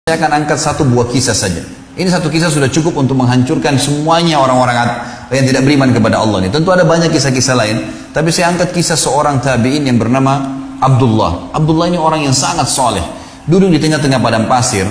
Saya akan angkat satu buah kisah saja. Ini satu kisah sudah cukup untuk menghancurkan semuanya orang-orang yang tidak beriman kepada Allah ini. Tentu ada banyak kisah-kisah lain, tapi saya angkat kisah seorang tabi'in yang bernama Abdullah. Abdullah ini orang yang sangat soleh. Duduk di tengah-tengah padang pasir,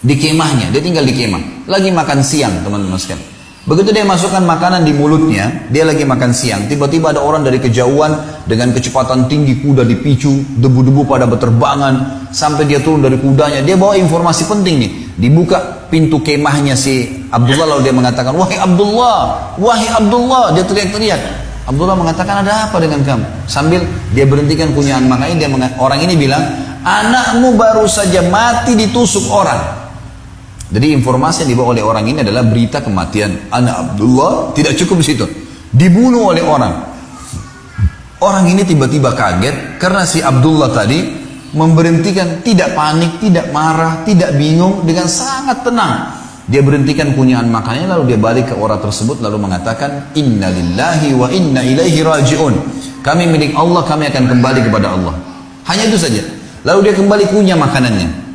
di kemahnya, dia tinggal di kemah. Lagi makan siang, teman-teman sekalian. Begitu dia masukkan makanan di mulutnya, dia lagi makan siang. Tiba-tiba ada orang dari kejauhan dengan kecepatan tinggi, kuda dipicu, debu-debu pada berterbangan, sampai dia turun dari kudanya. Dia bawa informasi penting nih. Dibuka pintu kemahnya si Abdullah, lalu dia mengatakan, wahai Abdullah, dia teriak-teriak. Abdullah mengatakan, ada apa dengan kamu? Sambil dia berhentikan kunyahan makannya, orang ini bilang, anakmu baru saja mati ditusuk orang. Jadi informasi yang dibawa oleh orang ini adalah berita kematian anak Abdullah. Tidak cukup di situ, dibunuh oleh orang. Orang ini tiba-tiba kaget karena si Abdullah tadi memberhentikan, tidak panik, tidak marah, tidak bingung, dengan sangat tenang. Dia berhentikan kunyahan makannya, lalu dia balik ke orang tersebut lalu mengatakan, Inna lillahi wa inna ilaihi raji'un. Kami milik Allah, kami akan kembali kepada Allah. Hanya itu saja. Lalu dia kembali kunyah makanannya.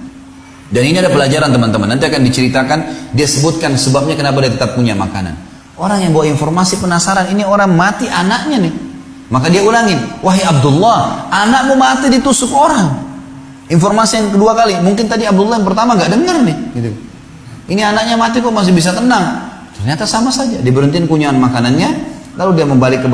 Dan ini ada pelajaran teman-teman, nanti akan diceritakan, dia sebutkan sebabnya kenapa dia tetap punya makanan. Orang yang bawa informasi penasaran, ini orang mati anaknya nih. Maka dia ulangin, wahai Abdullah, anakmu mati ditusuk orang. Informasi yang kedua kali, mungkin tadi Abdullah yang pertama gak dengar nih. Gitu. Ini anaknya mati kok masih bisa tenang. Ternyata sama saja, diberhentiin kunyahan makanannya, lalu dia balik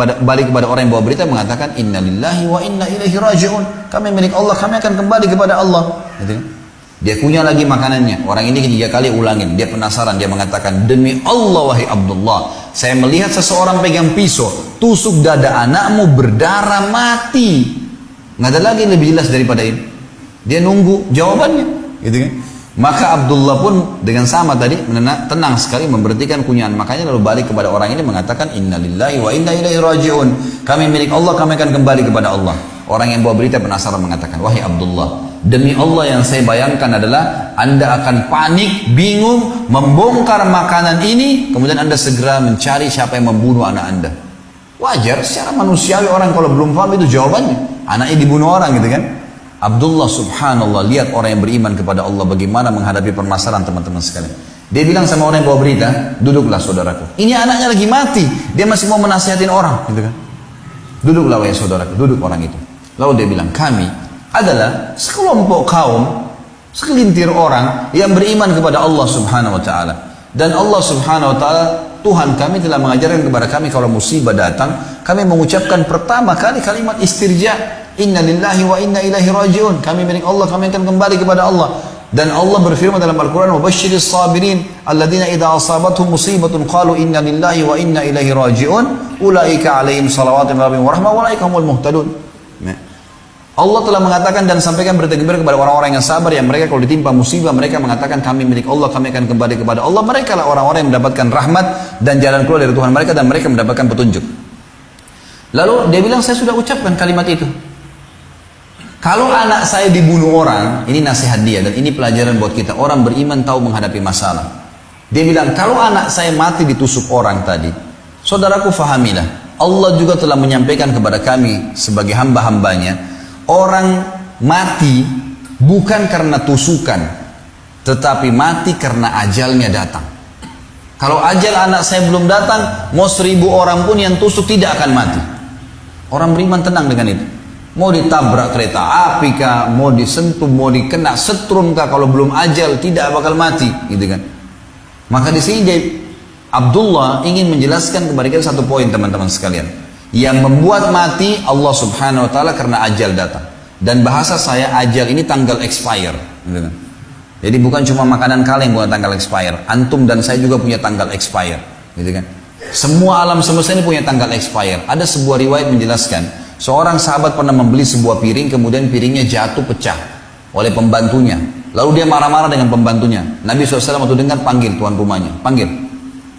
kepada orang yang bawa berita mengatakan, Inna lillahi wa inna ilaihi raji'un. Kami milik Allah, kami akan kembali kepada Allah. Gitu. Dia kunyah lagi makanannya. Orang ini ketiga kali ulangin. Dia penasaran. Dia mengatakan, demi Allah wahai Abdullah, saya melihat seseorang pegang pisau, tusuk dada anakmu, berdarah, mati. Nggak ada lagi yang lebih jelas daripada ini. Dia nunggu jawabannya, gitu kan? Maka Abdullah pun dengan sama tadi tenang sekali memberhentikan kunyahan makannya, lalu balik kepada orang ini mengatakan, Inna lillahi wa inna ilaihi raji'un. Kami milik Allah, kami akan kembali kepada Allah. Orang yang bawa berita penasaran mengatakan, wahai Abdullah, demi Allah yang saya bayangkan adalah Anda akan panik, bingung, membongkar makanan ini, kemudian Anda segera mencari siapa yang membunuh anak Anda. Wajar, secara manusiawi orang kalau belum paham itu jawabannya. Anaknya dibunuh orang gitu kan. Abdullah subhanallah, lihat orang yang beriman kepada Allah bagaimana menghadapi permasalahan teman-teman sekalian. Dia bilang sama orang yang bawa berita, duduklah saudaraku. Ini anaknya lagi mati, dia masih mau menasihatin orang gitu kan. Duduklah wahai saudaraku, duduk orang itu. Lalu dia bilang, kami adalah sekelompok kaum, segelintir orang yang beriman kepada Allah subhanahu wa ta'ala. Dan Allah subhanahu wa ta'ala, Tuhan kami telah mengajarkan kepada kami kalau musibah datang, kami mengucapkan pertama kali kalimat istirja. Inna lillahi wa inna ilaihi raji'un. Kami milik Allah, kami akan kembali kepada Allah. Dan Allah berfirman dalam Al-Quran, وَبَشِّرِ الصَّابِرِينَ الَّذِينَ إِذَا أَصَابَتْهُمْ مُصِيبَةٌ قَالُوا إِنَّ لِلَّهِ وَإِنَّا إِلَيْهِ رَاجِعُونَ أُولَٰئِكَ عَلَيْهِمْ صَلَوَاتٌ مِّن رَّبِّهِمْ وَرَحْمَةٌ وَأُولَٰئِكَ هُمُ الْمُهْتَدُونَ. Allah telah mengatakan dan sampaikan berita-berita kepada orang-orang yang sabar, yang mereka kalau ditimpa musibah mereka mengatakan kami milik Allah, kami akan kembali kepada Allah. Mereka lah orang-orang yang mendapatkan rahmat dan jalan keluar dari Tuhan mereka, dan mereka mendapatkan petunjuk. Lalu dia bilang, saya sudah ucapkan kalimat itu. Kalau anak saya dibunuh orang, ini nasihat dia dan ini pelajaran buat kita. Orang beriman tahu menghadapi masalah. Dia bilang, kalau anak saya mati ditusuk orang tadi, saudaraku fahamilah, Allah juga telah menyampaikan kepada kami sebagai hamba-hambanya, orang mati bukan karena tusukan, tetapi mati karena ajalnya datang. Kalau ajal anak saya belum datang, mau 1000 orang pun yang tusuk tidak akan mati. Orang beriman tenang dengan itu. Mau ditabrak kereta api kah, mau disentuh, mau dikena setrum kah, kalau belum ajal tidak bakal mati, gitu kan? Maka di sini Abdullah ingin menjelaskan kepada kita satu poin teman-teman sekalian. Yang membuat mati Allah subhanahu wa ta'ala karena ajal datang. Dan bahasa saya, ajal ini tanggal expire, gitu kan? Jadi bukan cuma makanan kalian yang punya tanggal expire, antum dan saya juga punya tanggal expire, gitu kan? Semua alam semesta ini punya tanggal expire. Ada sebuah riwayat menjelaskan, seorang sahabat pernah membeli sebuah piring, kemudian piringnya jatuh pecah oleh pembantunya. Lalu dia marah-marah dengan pembantunya. Nabi SAW waktu dengar, panggil tuan rumahnya, panggil.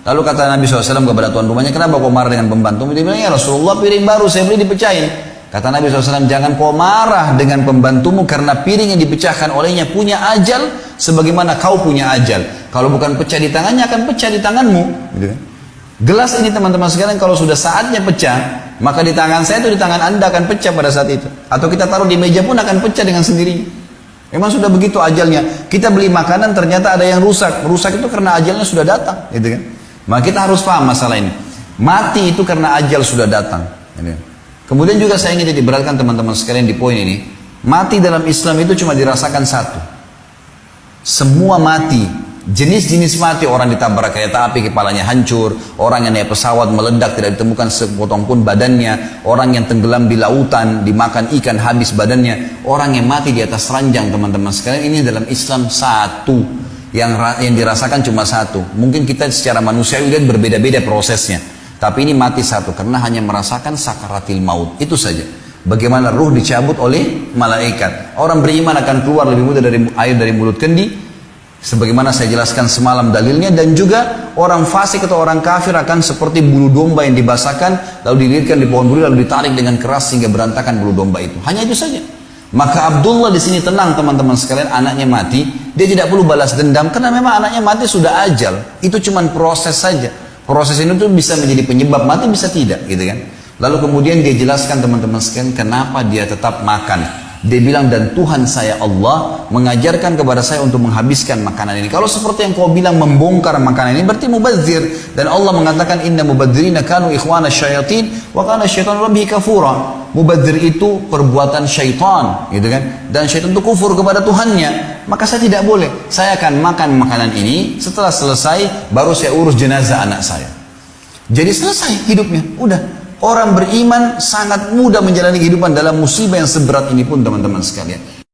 Lalu kata Nabi SAW kepada tuan rumahnya, kenapa kau marah dengan pembantu? Dia bilang, ya Rasulullah, piring baru saya beli dipecahin. Kata Nabi SAW, jangan kau marah dengan pembantumu karena piring yang dipecahkan olehnya punya ajal sebagaimana kau punya ajal. Kalau bukan pecah di tangannya, akan pecah di tanganmu. Gelas ini teman-teman sekalian, kalau sudah saatnya pecah, maka di tangan saya itu, di tangan Anda akan pecah pada saat itu. Atau kita taruh di meja pun akan pecah dengan sendirinya. Memang sudah begitu ajalnya. Kita beli makanan ternyata ada yang rusak. Rusak itu karena ajalnya sudah datang, gitu kan? Maka kita harus paham masalah ini. Mati itu karena ajal sudah datang. Gitu. Kemudian juga saya ingin diberatkan teman-teman sekalian di poin ini. Mati dalam Islam itu cuma dirasakan satu. Semua mati. Jenis-jenis mati, orang ditabrak kereta api kepalanya hancur, orang yang naik pesawat meledak tidak ditemukan sepotong pun badannya, orang yang tenggelam di lautan dimakan ikan habis badannya, orang yang mati di atas ranjang teman-teman sekalian. Ini dalam Islam satu yang dirasakan cuma satu. Mungkin kita secara manusia lihat berbeda-beda prosesnya, tapi ini mati satu karena hanya merasakan sakaratil maut, itu saja. Bagaimana ruh dicabut oleh malaikat. Orang beriman akan keluar lebih mudah dari air dari mulut kendi, sebagaimana saya jelaskan semalam dalilnya. Dan juga orang fasik atau orang kafir akan seperti bulu domba yang dibasahkan lalu dililitkan di pohon duri lalu ditarik dengan keras sehingga berantakan bulu domba itu. Hanya itu saja. Maka Abdullah di sini tenang teman-teman sekalian, anaknya mati, dia tidak perlu balas dendam karena memang anaknya mati sudah ajal. Itu cuma proses saja. Proses ini tuh bisa menjadi penyebab mati, bisa tidak, gitu kan? Lalu kemudian dia jelaskan teman-teman sekalian kenapa dia tetap makan. Dia bilang, dan Tuhan saya Allah mengajarkan kepada saya untuk menghabiskan makanan ini. Kalau seperti yang kau bilang membongkar makanan ini berarti mubadzir. Dan Allah mengatakan inna mubadzirina kanu ikhwana syayatin wa kana syaitan rabbihi kafura. Mubadzir itu perbuatan syaitan, gitu kan? Dan syaitan itu kufur kepada Tuhannya. Maka saya tidak boleh. Saya akan makan makanan ini, setelah selesai baru saya urus jenazah anak saya. Jadi selesai hidupnya, udah. Orang beriman sangat mudah menjalani kehidupan dalam musibah yang seberat ini pun teman-teman sekalian.